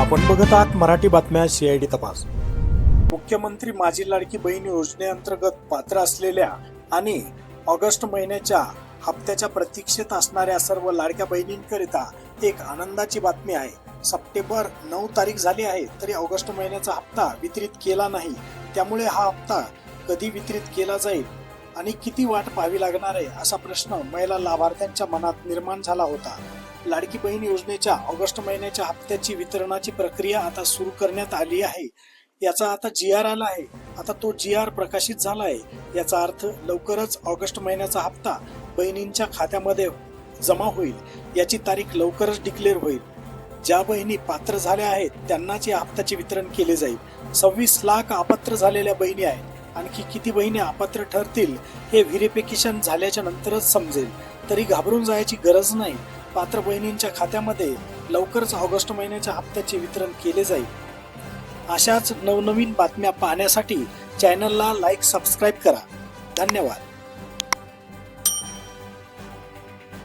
आपण बघत आहात मराठी बातम्या CID तपास। मुख्यमंत्री माझी लाडकी बहीण योजनेअंतर्गत पात्र असलेल्या आणि ऑगस्ट महिन्याच्या हप्त्याच्या प्रतीक्षेत असणाऱ्या सर्व लाडक्या बहिणींकरिता एक आनंदाची बातमी आहे। सप्टेंबर 9 तारीख झाली आहे तरी ऑगस्ट महिन्याचा हप्ता वितरित केला नाही। त्यामुळे हा हप्ता कधी वितरित केला जाईल आणि किती वाट पाहावी लागणार आहे असा प्रश्न महिला लाभार्थ्यांच्या मनात निर्माण झाला होता। लाडकी बहीण योजनेच्या ऑगस्ट महिन्याच्या हप्त्याची वितरणाची प्रक्रिया आता सुरू करण्यात आली आहे। याचा आता GR आला आहे। आता तो GR प्रकाशित झाला आहे। याचा अर्थ लवकरच ऑगस्ट महिन्याचा हप्ता बहिणींच्या खात्यामध्ये जमा होईल। याची तारीख लवकरच डिक्लेअर होईल। ज्या बहिणी पात्र झाल्या आहेत त्यांनाच या हप्त्याचे वितरण केले जाईल। 26 लाख अपात्र झालेल्या बहिणी आहेत। आणखी किती बहिणी अपात्र ठरतील हे व्हेरिफिकेशन झाल्याच्या नंतरच समजेल। तरी घाबरून जायची गरज नाही। पात्र बहिणींच्या खात्यामध्ये लवकरच ऑगस्ट महिन्याच्या हप्त्याचे वितरण केले जाईल। अशाच नवनवीन बातम्या पाहण्यासाठी चॅनलला लाईक सबस्क्राईब करा। धन्यवाद।